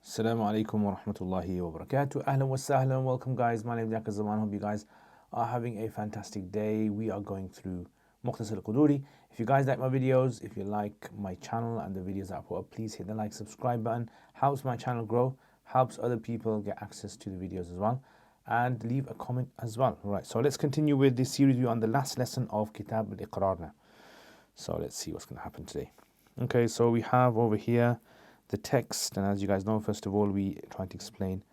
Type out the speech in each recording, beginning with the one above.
Assalamu alaikum wa rahmatullahi wa barakatuh. Ahlan wa sahlan. Welcome, guys. My name is Iqrar. Hope you guys are having a fantastic day. We are going through Mukhtasar al-Qudoori. If you guys like my videos, if you like my channel and the videos that I put up, please hit the like, subscribe button. Helps my channel grow, helps other people get access to the videos as well. And leave a comment as well. Right, so let's continue with this series review on the last lesson of Kitab al-Iqrar now. So let's see what's going to happen today. Okay, so we have over here the text, and as you guys know, first of all, we try to explain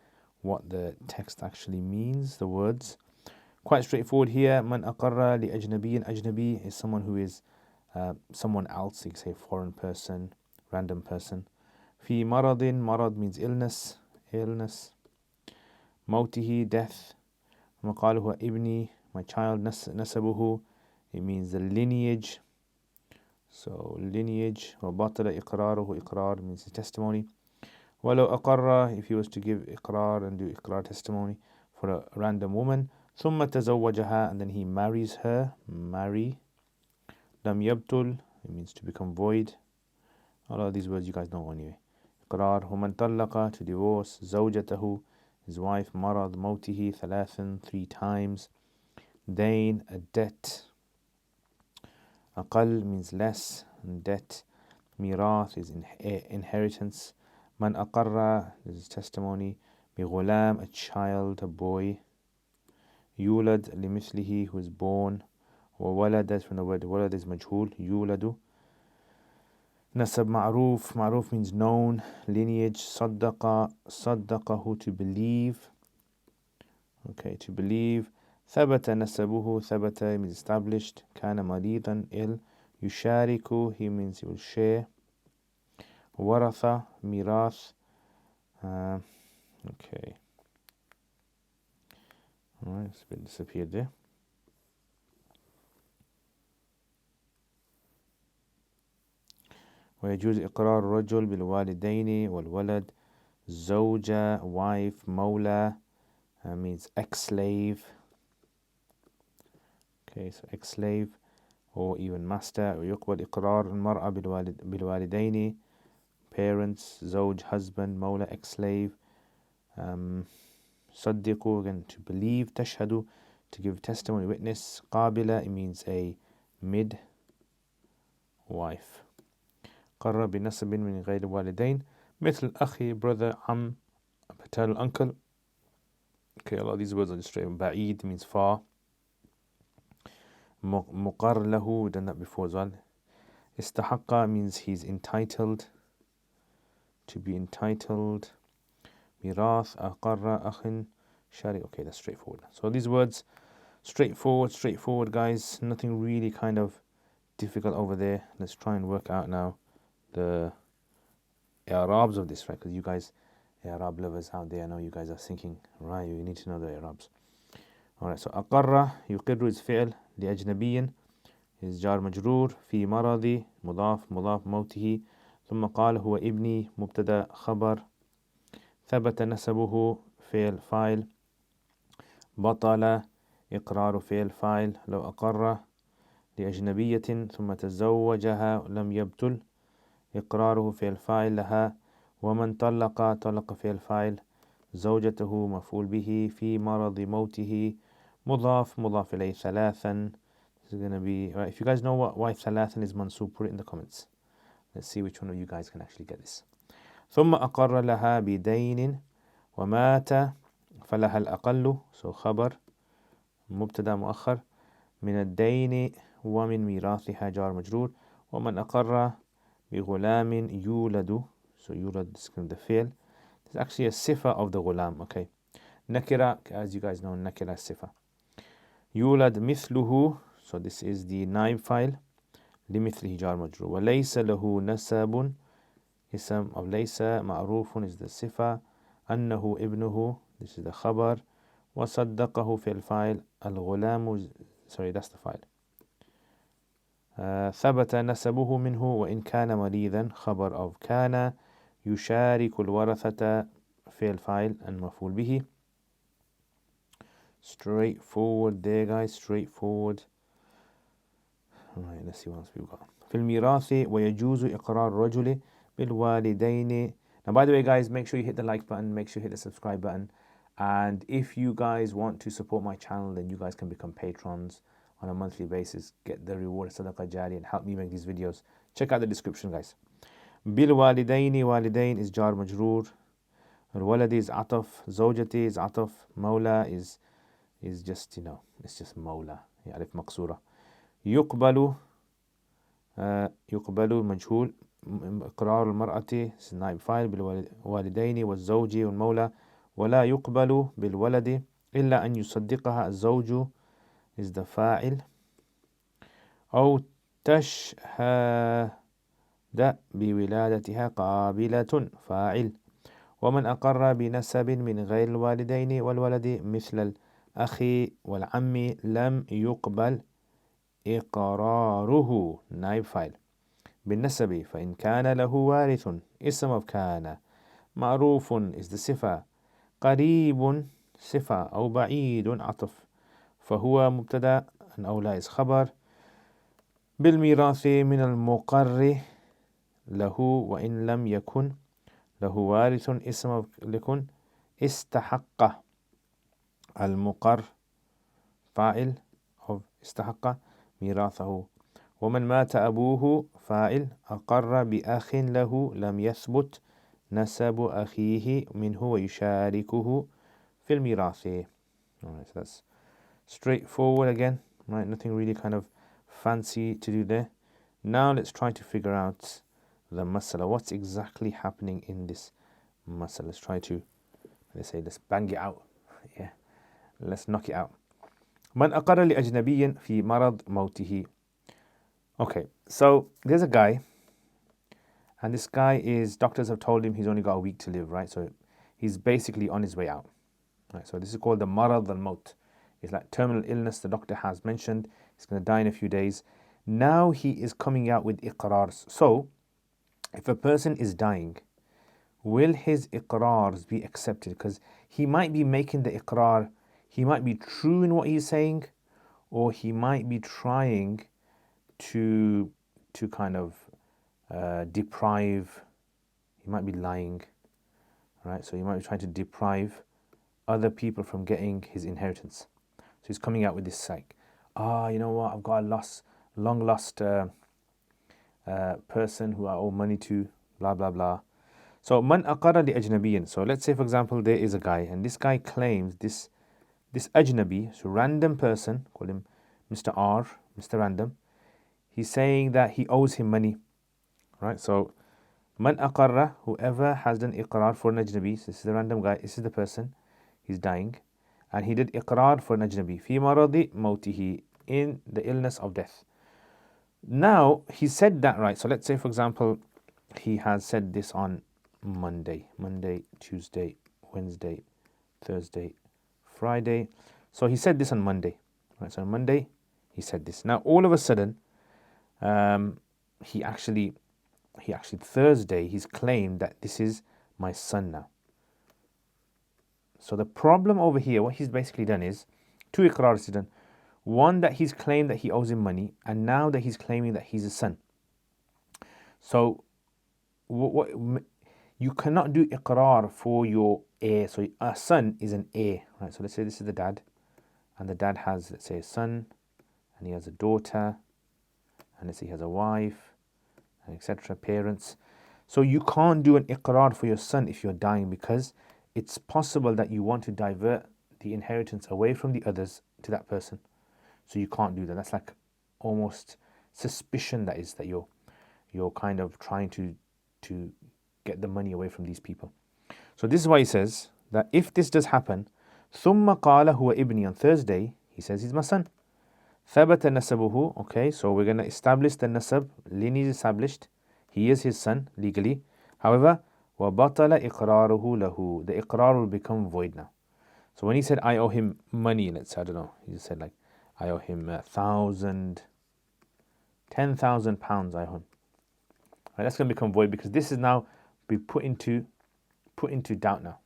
what the text actually means, the words. Quite straightforward here. Man aqarra li ajnabiyin. Ajnabi is someone who is someone else. You can say foreign person, random person. Fi maradin. Marad means illness, illness. Mautihi, death. Maqaluhu ibni, my child. Nasabuhu, it means the lineage. So lineage. وَبَطَلَ إِقْرَارُهُ. Iqrar means the testimony. وَلَوْ أَقَرَّ, if he was to give Iqrar and do Iqrar testimony for a random woman. ثُمَّ تَزَوَّجَهَا, and then he marries her. Marry. لَمْ يَبْتُلْ, it means to become void. All of these words you guys know anyway. إقرار. وَمَنْ طَلَّقَ, to divorce. زَوْجَتَهُ, his wife. مرض موته ثلاثا, 3 times. Dain, a debt. Aqal means less, and debt. Mirath is inheritance. Man aqarra is testimony. Bighulam, a child, a boy. Yulad limithlihi, who is born. Wa walad, that's from the word walad is majhul. Yuladu. Nasab ma'ruf, ma'ruf means known. Lineage. Saddaqa, saddaqahu, to believe. Okay, to believe. Thabata nasabuhu, thabata means established. Kana maridan, ill. Yushariku, he means he will share. Waratha, mirath. Okay. Alright, it's a bit disappeared there. ويجوز إقرار الرجل بالوالدين والولد. زوجة, wife. مولى means ex-slave. Okay, so ex-slave or even master. ويقبل إقرار المرأة بالوالدين, parents. زوج, husband. مولى, ex-slave. صدقوا, again, to believe. تشهد, to give testimony, witness. قابلة, it means a mid wife. قرر بنسب من غير والدين مثل أخي, brother. عم, paternal uncle. Okay, a lot of these words are just straight. بعيد means far. مقر له, we've done that before as well. استحق means he's entitled, to be entitled. ميراث. أقر أخ شاري. Okay, that's straightforward. So these words, straightforward, guys. Nothing really kind of difficult over there. Let's try and work out now the Arabs of this, right? Because you guys, Arab lovers out there, I know you guys are thinking, right, you need to know the Arabs. Alright, so أقر, يقر is فعل. لأجنبي is جار مجرور. في مرضي مضاف موته. ثم قال هو ابني مبتدا خبر. ثبت نسبه فعل فاعل. بطل إقرار فعل فاعل. لو أقر لأجنبية ثم تزوجها لم يبتل. إقراره فعل فاعل لها. ومن طلق فعل فاعل. زوجته مفعول به. في مرض موته مضاف إليه. ثلاثا. This is going to be, right, if you guys know why ثلاثا is mansub, put it in the comments. Let's see which one of you guys can actually get this. ثم أقر لها بدين ومات فلها الأقل, so خبر مبتدا مؤخر. من الدين ومن ميراثها جار مجرور. ومن أقر بغلام يولد, so يولد is kind of the fi'l. It's actually a sifa of the ghulam. Okay, nakira, as you guys know, nakira is sifa. يولد مثله, so this is the naib file. لمثله جار مجرور. وليس له نسب, اسم of ليس. معروف is the sifa. أنه ابنه, this is the khabar. وصدقه في الفاعل. الغلام, sorry, that's the file. ثبت نسبه منه وإن كان مريضا. خبر of كان. يشارك الورثة في الفاعل المفعول به. Straightforward there, guys, straightforward. Alright, let's see what else we've got. في الميراث ويجوز إقرار الرجل بالوالدين Now, by the way, guys, make sure you hit the like button, make sure you hit the subscribe button. And if you guys want to support my channel, then you guys can become patrons on a monthly basis, get the reward of Sadaqah Jari, and help me make these videos. Check out the description, guys. Bil walidaini, walidain is jar majroor. Al-waladi is ataf. Zawjati is ataf. Mawla is just, it's just mawla. Alif maqsura. Yuqbalu, majhul. إقرار المرأة نائب فاعل بالوالدين والزوج والمولى ولا يقبل بالولد إلا أن يصدقها الزوج is the فاعل أو تشهد بولادتها قابلة فاعل ومن أقر بنسب من غير الوالدين والولد مثل الأخ والعم لم يقبل إقراره نائب فاعل بالنسب فإن كان له وارث اسم of كان معروف is the صفة قريب صفة أو بعيد عطف فهو مبتدأ أولى is خبر بالميراث من المقر له وإن لم يكن له وارث اسم لكن استحق المقر فاعل of استحق ميراثه ومن مات أبوه فاعل أقر بأخ له لم يثبت نسب أخيه منه ويشاركه في الميراث. Alright, so that's straightforward again, right? Nothing really kind of fancy to do there. Now let's try to figure out the masala. What's exactly happening in this masala? Let's try to, let's bang it out. Yeah, let's knock it out. من أقر لأجنبي في مرض موته. Okay, so there's a guy, and this guy doctors have told him he's only got a week to live, right? So he's basically on his way out, right? So this is called the marad al-maut. It's like terminal illness the doctor has mentioned. He's going to die in a few days. Now he is coming out with iqrars. So if a person is dying, will his iqrars be accepted? Because he might be making the iqrar, he might be true in what he's saying, or he might be trying to kind of deprive, he might be lying, right? So he might be trying to deprive other people from getting his inheritance. So he's coming out with this you know what, I've got a long lost person who I owe money to, blah blah blah. So man aqara li ajnabiyyin. So let's say, for example, there is a guy, and this guy claims this ajnabi, so random person, call him Mr. R, Mr. Random. He's saying that he owes him money, right? So, man aqarra, whoever has done iqrar for an ajnabi, so this is the random guy, this is the person, he's dying, and he did iqrar for an ajnabi, fi maradi mawtihi, in the illness of death. Now, he said that, right? So let's say, for example, he has said this on Monday, Tuesday, Wednesday, Thursday, Friday. So he said this on Monday, right? So on Monday, he said this. Now, all of a sudden, he actually Thursday he's claimed that this is my son now. So the problem over here, what he's basically done is two iqrars he's done. One, that he's claimed that he owes him money, and now that he's claiming that he's a son. So what you cannot do iqrar for your heir. So a son is an heir, right? So let's say this is the dad, and the dad has, let's say, a son, and he has a daughter, and let's say he has a wife, and etc., parents. So you can't do an iqrar for your son if you're dying, because it's possible that you want to divert the inheritance away from the others to that person. So you can't do that. That's like almost suspicion, that you're kind of trying to get the money away from these people. So this is why he says that if this does happen, ثُمَّ قَالَ هُوَ إِبْنِي, on Thursday, he says he's my son. ثَبَتَ نَسَبُهُ, okay, so we're going to establish the nasab, lineage established. He is his son legally. However, وَبَطَلَ إِقْرَارُهُ لَهُ, the iqrar will become void now. So when he said, I owe him money, let's say, I don't know, he just said like, I owe him 10,000 pounds I owe him. Right, that's going to become void, because this is now be put into doubt now.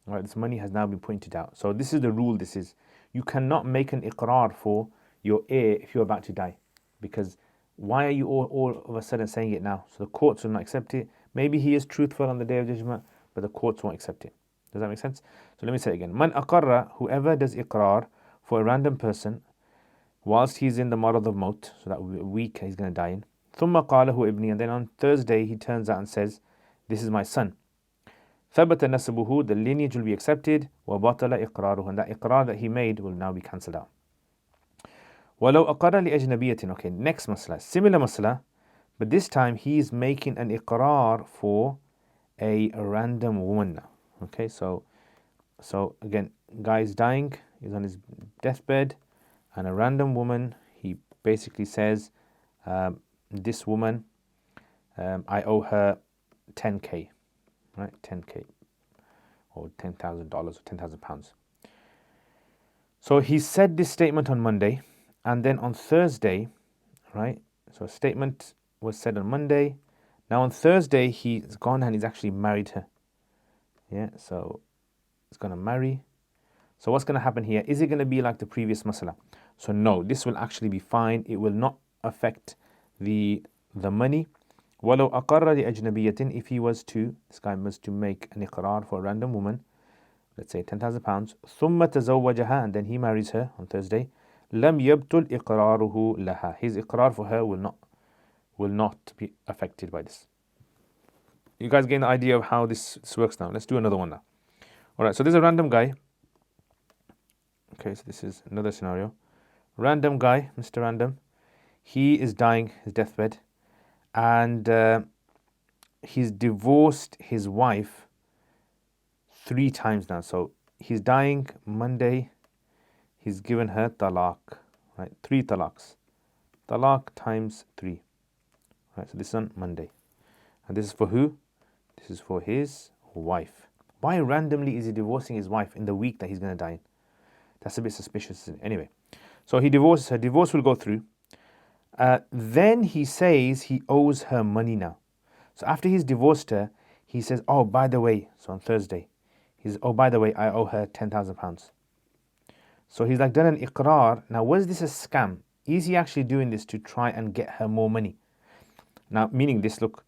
All right, this money has now been put into doubt. So this is the rule. This is, you cannot make an iqrar for your heir if you're about to die, because why are you all of a sudden saying it now? So the courts will not accept it. Maybe he is truthful on the Day of Judgment, but the courts won't accept it. Does that make sense? So let me say it again. Man aqarra, whoever does iqrar for a random person whilst he's in the marad of maut, so that week he's going to die in. ثم قاله ابني, and then on Thursday he turns out and says, this is my son. ثبت نسبه, the lineage will be accepted. وبطل إقراره, and that iqrar that he made will now be cancelled out. ولو أقر لأجنبية, okay, next masla, similar masla, but this time he is making an iqrar for a random woman now. Okay, so again, guy is dying, he's on his deathbed, and a random woman, he basically says, this woman, I owe her 10k, right? 10k, or $10,000 or £10,000. So he said this statement on Monday, and then on Thursday, right? So a statement was said on Monday. Now on Thursday, he's gone and he's actually married her. Yeah, so he's going to marry. So what's going to happen here? Is it going to be like the previous masala? So no, this will actually be fine. It will not affect the money. وَلَوْ أَقَرَّ لِأَجْنَبِيَّةٍ, if he was to, this guy was to make an iqrar for a random woman, let's say £10,000, ثُمَّ تَزَوَّجَهَا, and then he marries her on Thursday, لَمْ يَبْطُلْ إِقْرَارُهُ لَهَا, his iqrar for her will not be affected by this. You guys get the idea of how this works now. Let's do another one now. Alright, so there's a random guy. Okay, so this is another scenario. Random guy, Mr. Random, he is dying, his deathbed, and he's divorced his wife 3 times now. So he's dying Monday, he's given her talaq, right? 3 talaqs. Talaq times 3. Right, so this is on Monday. And this is for who? This is for his wife. Why randomly is he divorcing his wife in the week that he's going to die in? That's a bit suspicious. Anyway, so he divorces her. Divorce will go through. Then he says he owes her money now. So after he's divorced her, he says, oh, by the way, so on Thursday, he says, oh, by the way, I owe her £10,000. So he's like done an iqrar. Now, was this a scam? Is he actually doing this to try and get her more money? Now, meaning this, look,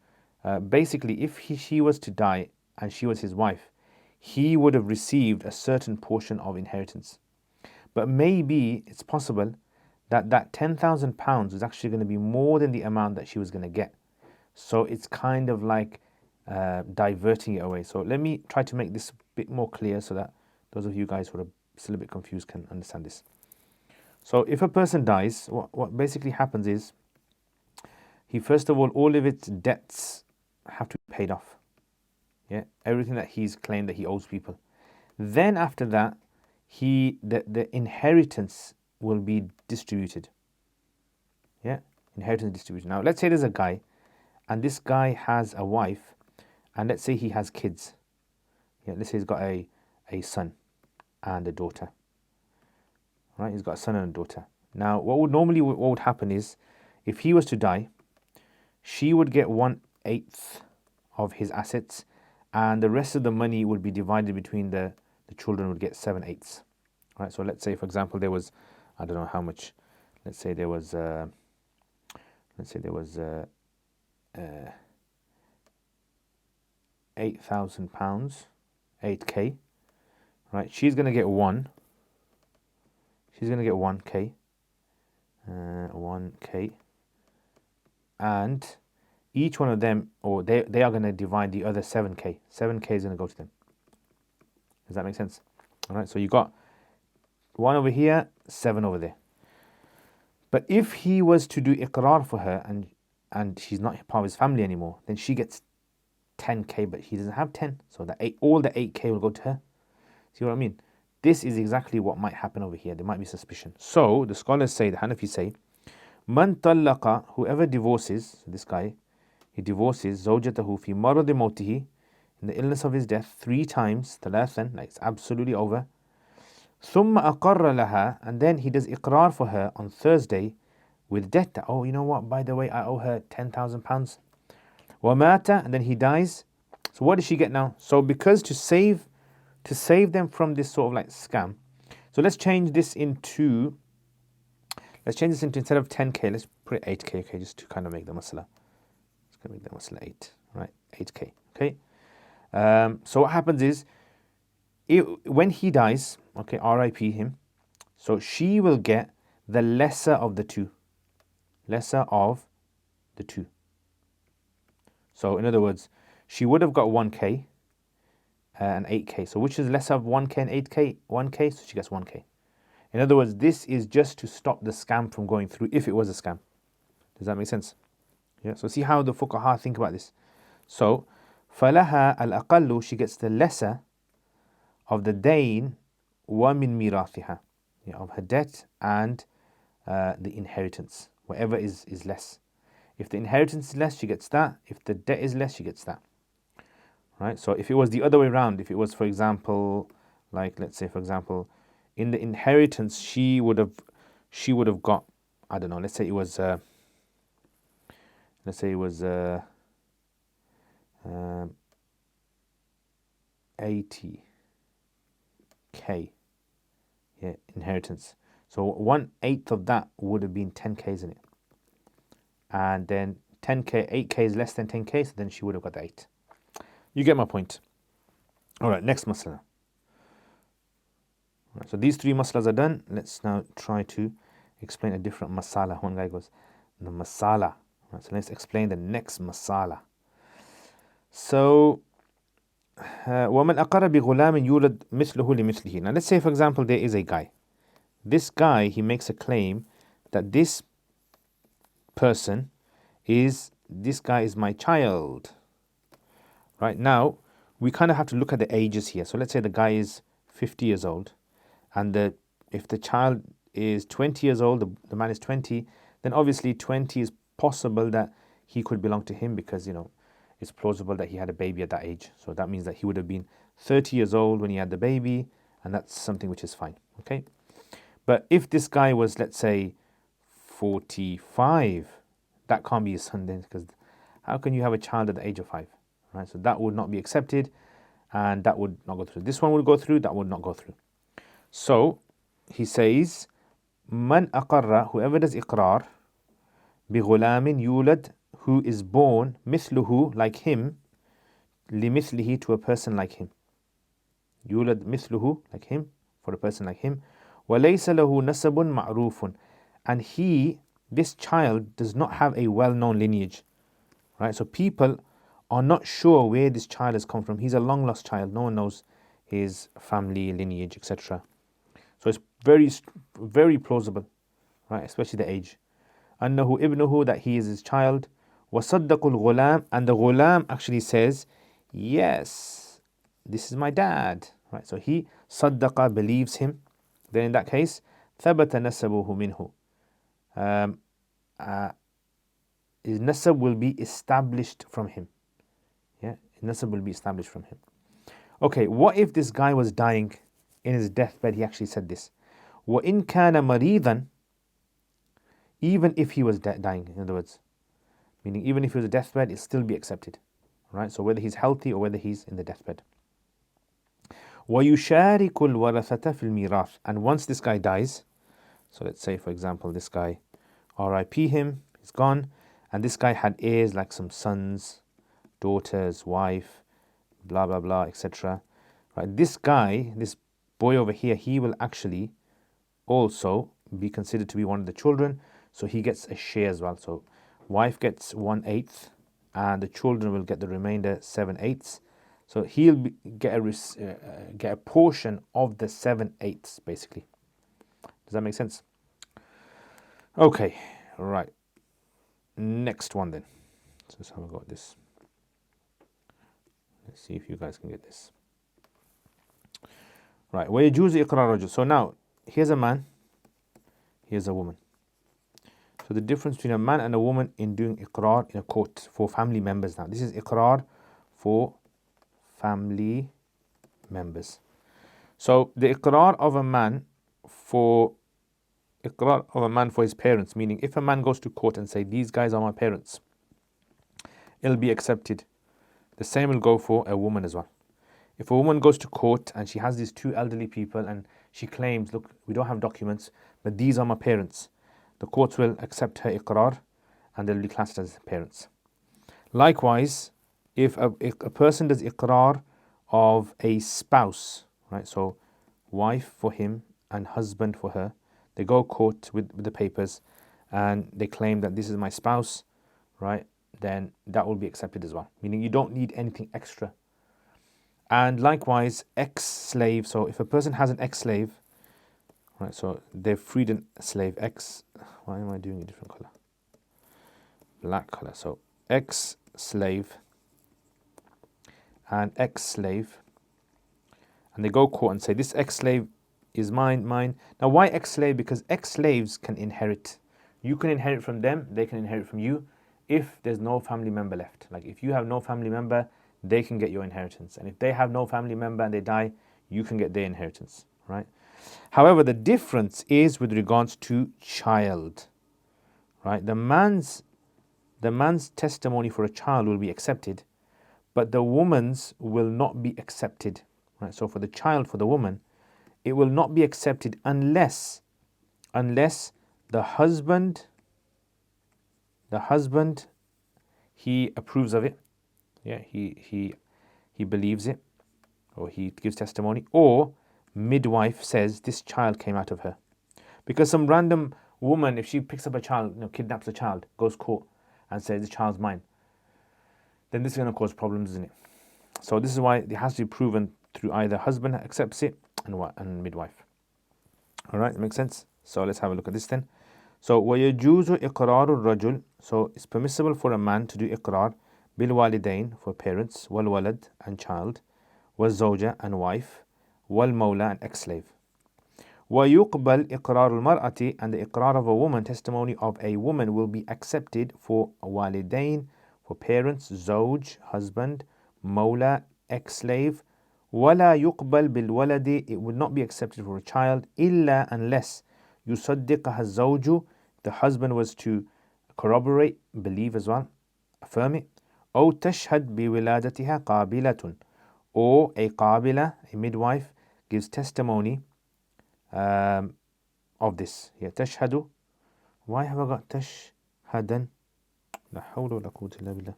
basically, if she was to die and she was his wife, he would have received a certain portion of inheritance. But maybe it's possible that that £10,000 is actually going to be more than the amount that she was going to get. So it's kind of like diverting it away. So let me try to make this a bit more clear so that those of you guys who are still a bit confused can understand this. So if a person dies, what basically happens is, he first of all of its debts have to be paid off. Yeah, everything that he's claimed that he owes people. Then after that, the inheritance will be distributed. Yeah, inheritance distribution. Now let's say there's a guy, and this guy has a wife, and let's say he has kids. Yeah, let's say he's got a son and a daughter. Right, he's got a son and a daughter. Now, what would happen is, if he was to die, she would get 1/8 of his assets, and the rest of the money would be divided between the children, would get 7/8. Right, so let's say, for example, there was, I don't know how much, let's say there was £8,000, 8k, right? She's going to get 1. She's going to get 1k, 1k, and each one of them, or they are going to divide the other 7k. 7k is going to go to them. Does that make sense? All right, so you got 1 over here, 7 over there. But if he was to do iqrar for her and she's not part of his family anymore, then she gets 10k, but he doesn't have 10. So all the 8k will go to her. See what I mean? This is exactly what might happen over here. There might be suspicion. So the scholars say, the Hanafi say, Man tallaqa, whoever divorces, so this guy, he divorces zawjatahu fi maradi mawtihi, in the illness of his death, 3 times, thalathan, like it's absolutely over. Thumma aqarra laha, and then he does iqrar for her on Thursday with debt. Oh, you know what? By the way, I owe her £10,000. Wa mata, and then he dies. So what does she get now? So because to save them from this sort of like scam, so let's change this into instead of 10k, let's put it 8k, okay, just to kind of make the masala. It's going to make the masala 8. right? 8k, okay? So what happens is, when he dies, okay, RIP him, so she will get the lesser of the two. Lesser of the two. So in other words, she would have got 1k and 8k. So which is lesser of 1k and 8k? 1k, so she gets 1k. In other words, this is just to stop the scam from going through if it was a scam. Does that make sense? Yeah. So see how the fuqaha think about this. So فَلَهَا الْأَقَلُّ, she gets the lesser of the dain وَمِن مِيرَاثِهَا, of her debt and the inheritance. Whatever is less. If the inheritance is less, she gets that. If the debt is less, she gets that. Right? So if it was the other way around, if it was, for example, like let's say, for example, in the inheritance, she would have got, I don't know, let's say it was 80k, yeah, inheritance. So 1/8 of that would have been 10k, isn't it? And then 10k, 8k is less than 10k, so then she would have got the 8. You get my point. All right, next masala. Right, so these 3 masalas are done. Let's now try to explain a different masala. One guy goes, the masala. Right, so let's explain the next masala. So, وَمَنْ أَقَرَّ بِغُلَامٍ يُولَدْ مِثْلُهُ لِمِثْلِهِ. Now let's say, for example, there is a guy. This guy, he makes a claim that this guy is my child. Right, now, we kind of have to look at the ages here. So let's say the guy is 50 years old, and if the child is 20 years old, the man is 20, then obviously 20 is possible that he could belong to him because, it's plausible that he had a baby at that age. So that means that he would have been 30 years old when he had the baby, and that's something which is fine, okay? But if this guy was, let's say, 45, that can't be his son then, because how can you have a child at the age of 5? Right? So that would not be accepted, and that would not go through. This one would go through, that would not go through. So he says, Man aqarra, whoever does iqrar, bighulamin yulad, who is born, mithluhu, like him, limithlihi, to a person like him. Yulad mithluhu, like him, for a person like him. وَلَيْسَ لَهُ نَسَبٌ مَعْرُوفٌ, and this child does not have a well-known lineage. Right? So people are not sure where this child has come from. He's a long-lost child. No one knows his family, lineage, etc. So it's very, very plausible, right? Especially the age. أَنَّهُ ibnuhu, that he is his child. وَصَدَّقُ الْغُلَامِ, and the ghulam actually says, yes, this is my dad. Right? So he, saddaqa, believes him. Then in that case, ثَبَتَ نَسَبُهُ مِنْهُ, his nasab will be established from him. Yeah, his nasab will be established from him. Okay, what if this guy was dying in his deathbed? He actually said this. وَإِنْ كَانَ مَرِيضًا, even if he was dying, in other words, meaning even if he was a deathbed, it'll still be accepted. Right? So whether he's healthy or whether he's in the deathbed. وَيُشَارِكُ الْوَرَثَةَ فِي الْمِيرَاثِ, and once this guy dies, so let's say, for example, this guy, RIP him, he's gone, and this guy had heirs like some sons, daughters, wife, blah, blah, blah, etc. Right? This guy, this boy over here, he will actually also be considered to be one of the children, so he gets a share as well. So wife gets 1/8, and the children will get the remainder 7/8. So he'll get a portion of the 7/8, basically. Does that make sense? Okay, right. Next one then. So let's have a go at this. Let's see if you guys can get this. Right. وَيَجُوزُ إِقْرَارُ رَجُلٍ. So now, here's a man, here's a woman. So the difference between a man and a woman in doing iqrar in a court for family members now. This is iqrar for family members. So the iqrar of a man for his parents, meaning if a man goes to court and say, these guys are my parents, it'll be accepted. The same will go for a woman as well. If a woman goes to court and she has these 2 elderly people and she claims, look, we don't have documents, but these are my parents, the courts will accept her iqrar and they'll be classed as parents. Likewise, if a person does iqrar of a spouse, right? So wife for him and husband for her, they go court with the papers and they claim that this is my spouse, right? Then that will be accepted as well. Meaning you don't need anything extra. And likewise, ex-slave. So if a person has an ex-slave, right? So they've freed a slave. Why am I doing a different color? Black color. So ex-slave and ex-slave, and they go court and say this ex-slave is mine. Now why ex-slave? Because ex-slaves can inherit. You can inherit from them, they can inherit from you if there's no family member left. Like if you have no family member, they can get your inheritance. And if they have no family member and they die, you can get their inheritance, right? However, the difference is with regards to child, right? The man's testimony for a child will be accepted, but the woman's will not be accepted, right? So for the child, for the woman, it will not be accepted unless the husband he approves of it, yeah, he believes it, or he gives testimony, or midwife says this child came out of her. Because some random woman, if she picks up a child, kidnaps a child, goes court and says this child's mine, then this is going to cause problems, isn't it? So this is why it has to be proven through either husband accepts it and midwife. All right, that makes sense. So let's have a look at this then. So وَيَجُوزُ إِقْرَارُ الرَّجُلِ. So it's permissible for a man to do iqrar بالوالدين for parents, والولد and child, والزوجة and wife, والمولى and ex-slave. وَيُقْبَلْ إِقْرَارُ الْمَرْأَةِ, and the iqrar of a woman, testimony of a woman, will be accepted for walidain, for parents, زوج, husband, mawla, ex-slave. وَلَا يُقْبَلْ بِالْوَلَدِ, it would not be accepted for a child, إِلَّا unless يُصَدِّقَهَا الزَّوْجُ, the husband was to corroborate, believe as well, affirm it. أو تشهد بولادتها قابلة, or a قابلة, a midwife, gives testimony of this. Yeah, تشهد. Why have I got تشهدا? لا حول ولا قوة إلا بالله.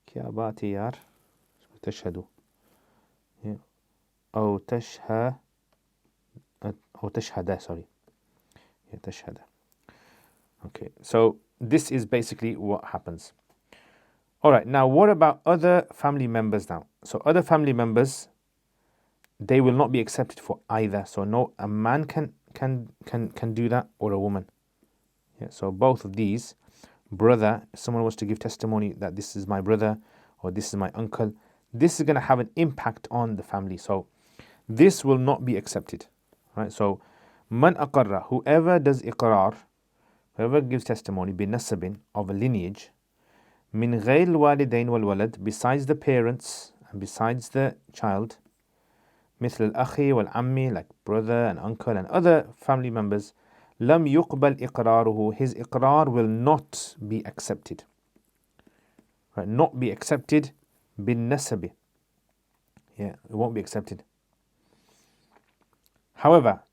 كيا باتي يار. تشهد. Yeah. أو تشهد. أو تشهد. Sorry. Yeah, تشهد. Okay, so this is basically what happens. All right, now what about other family members now? So other family members, they will not be accepted for either. So no, a man can do that, or a woman. Yeah, so both of these, brother, if someone was to give testimony that this is my brother or this is my uncle, this is going to have an impact on the family. So this will not be accepted, right? So man aqarra, whoever does iqrar, whoever gives testimony binasabin, of a lineage, min ghayr walidain wal walad, besides the parents and besides the child, مثل الأخ والعمي, like brother and uncle and other family members, لم يقبل إقراره, his iqrar will not be accepted, right? Not be accepted بالنسب, yeah, it won't be accepted. However,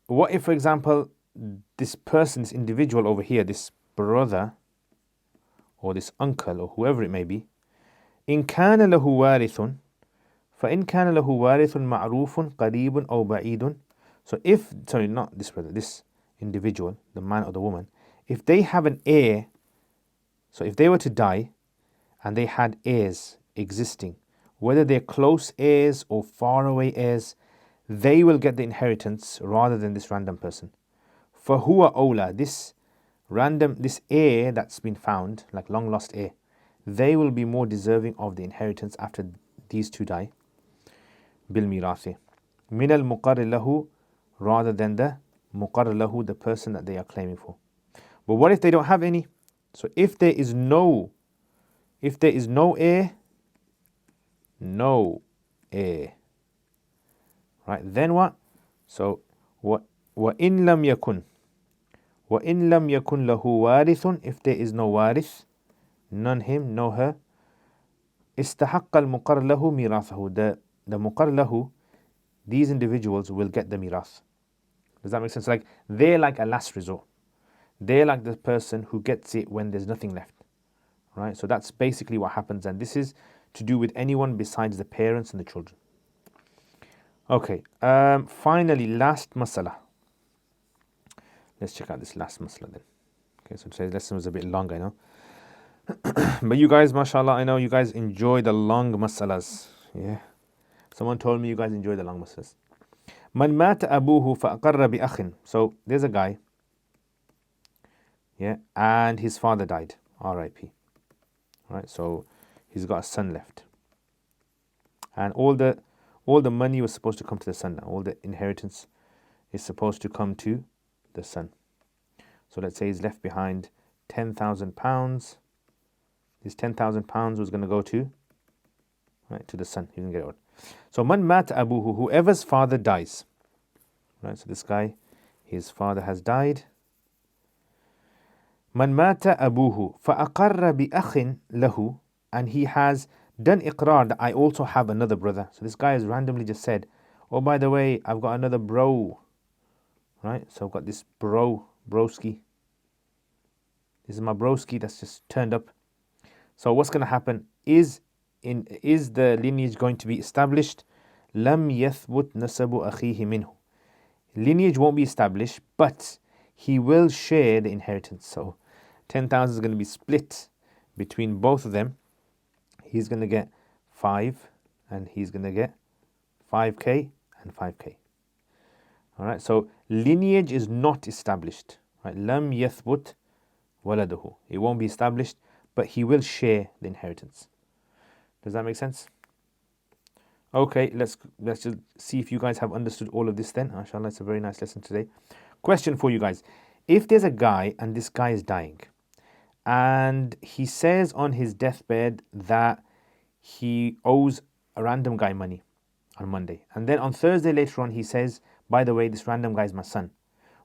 what if, for example, this person, this individual over here, this brother or this uncle or whoever it may be, إن كان له وارث, فإن كان له وارث معروف قريب أو بعيد. So if, sorry, not this brother, this individual, the man or the woman, if they have an heir, so if they were to die and they had heirs existing, whether they're close heirs or faraway heirs, they will get the inheritance rather than this random person. فَهُوَ أَوْلَى, this heir that's been found, like long lost heir, they will be more deserving of the inheritance after these two die. بِالْمِيرَاثِ مِنَ الْمُقَرِّ لَهُ, rather than the مُقَرِّ لَهُ, the person that they are claiming for. But what if they don't have any? So if there is no heir, right, then what? So وَإِن لَمْ يَكُنْ لَهُ وَارِثٌ, if there is no warith, none him, no her, استحق المقر له ميراثه, the muqar lahu, these individuals will get the mirath. Does that make sense? Like, they're like a last resort. They're like the person who gets it when there's nothing left. right? So that's basically what happens, and this is to do with anyone besides the parents and the children. Okay, finally, last masala. Let's check out this last masala then. Okay, so today's lesson was a bit long, I know. But you guys, mashallah, I know you guys enjoy the long masalas. Yeah. Someone told me you guys enjoy the long masalas. Man mata abuhu fa'aqarra bi akhin. So there's a guy, yeah, and his father died. R.I.P. Right, so he's got a son left. And all the money was supposed to come to the son now. All the inheritance is supposed to come to the son. So let's say he's left behind £10,000. This £10,000 was going to go to, right, to the son. He didn't get it all. So man mata abuhu, whoever's father dies. Right, so this guy, his father has died. Man mata abuhu fa'aqarra bi akhin lahu, and he has done iqrar that I also have another brother. So this guy has randomly just said, oh, by the way, I've got another bro. Right, so I've got this broski. This is my broski that's just turned up. So what's going to happen is the lineage going to be established? Lam yathbut nasabu akhihi minhu. Lineage won't be established, but he will share the inheritance. So 10,000 is going to be split between both of them. He's going to get 5, and he's going to get 5k and 5k. All right, so lineage is not established. Right, lam yathbut waladuhu. It won't be established, but he will share the inheritance. Does that make sense? Okay, let's just see if you guys have understood all of this then. MashaAllah, it's a very nice lesson today. Question for you guys. If there's a guy and this guy is dying, and he says on his deathbed that he owes a random guy money on Monday, and then on Thursday later on he says, by the way, this random guy is my son,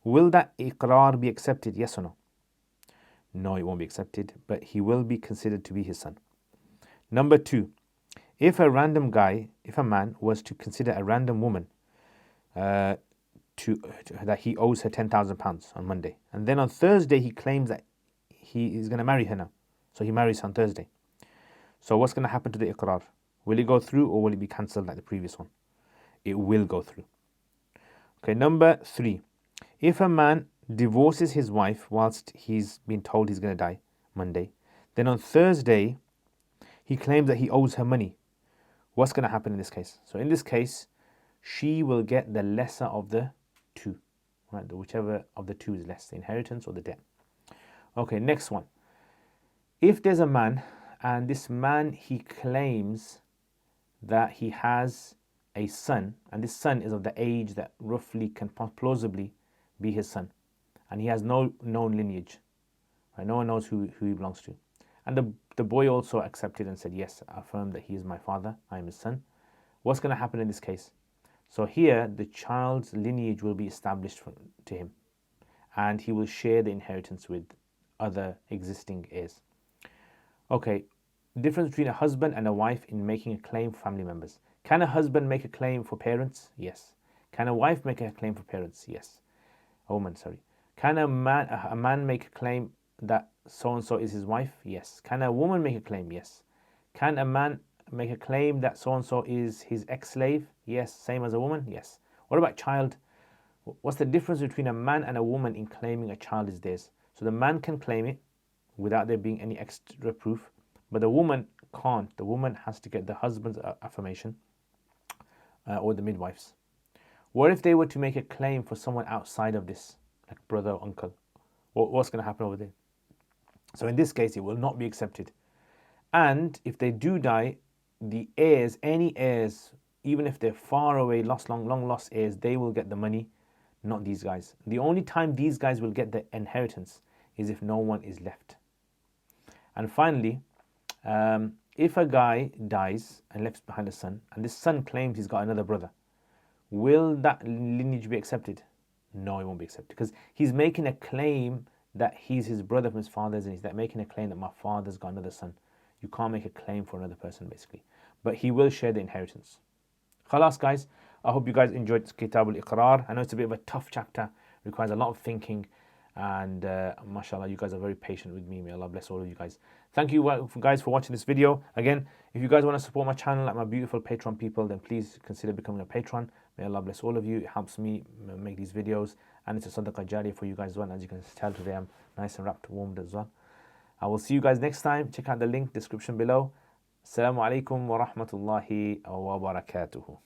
will that Iqrar be accepted? Yes or no? No, it won't be accepted, but he will be considered to be his son. Number 2, if a man was to consider a random woman that he owes her £10,000 on Monday, and then on Thursday he claims that he is going to marry her now, so he marries her on Thursday. So what's going to happen to the Iqrar? Will it go through, or will it be cancelled like the previous one? It will go through. Okay, number 3, if a man divorces his wife whilst he's been told he's going to die Monday, then on Thursday he claims that he owes her money, what's going to happen in this case? So in this case, she will get the lesser of the two, right? Whichever of the two is less, the inheritance or the debt. Okay, next one. If there's a man, and this man, he claims that he has a son, and this son is of the age that roughly can plausibly be his son, and he has no known lineage, right? No one knows who he belongs to. And the boy also accepted and said, yes, I affirm that he is my father, I am his son. What's going to happen in this case? So here, the child's lineage will be established to him, and he will share the inheritance with other existing heirs. Okay, difference between a husband and a wife in making a claim for family members. Can a husband make a claim for parents? Yes. Can a wife make a claim for parents? Yes. A woman, sorry. Can a man make a claim that so-and-so is his wife? Yes. Can a woman make a claim? Yes. Can a man make a claim that so-and-so is his ex-slave? Yes. Same as a woman? Yes. What about child? What's the difference between a man and a woman in claiming a child is theirs? So the man can claim it without there being any extra proof, but the woman can't. The woman has to get the husband's affirmation or the midwife's. What if they were to make a claim for someone outside of this, like brother or uncle? What's going to happen over there? So in this case, it will not be accepted. And if they do die, the heirs, any heirs, even if they're far away, long lost heirs, they will get the money, not these guys. The only time these guys will get the inheritance is if no one is left. And finally, if a guy dies and left behind a son, and this son claims he's got another brother, will that lineage be accepted? No, it won't be accepted, because he's making a claim that he's his brother from his father's, and he's making a claim that my father's got another son. You can't make a claim for another person, basically. But he will share the inheritance. Khalas, guys. I hope you guys enjoyed Kitab al-Iqrar. I know it's a bit of a tough chapter, requires a lot of thinking, and mashallah, you guys are very patient with me. May Allah bless all of you guys. Thank you guys for watching this video. Again, if you guys want to support my channel like my beautiful Patreon people, then please consider becoming a patron. May Allah bless all of you. It helps me make these videos, and it's a sadaqah jariyah for you guys as well. As you can tell today, I'm nice and wrapped, warmed as well. I will see you guys next time. Check out the link description below. Assalamu alaikum wa rahmatullahi wa barakatuhu.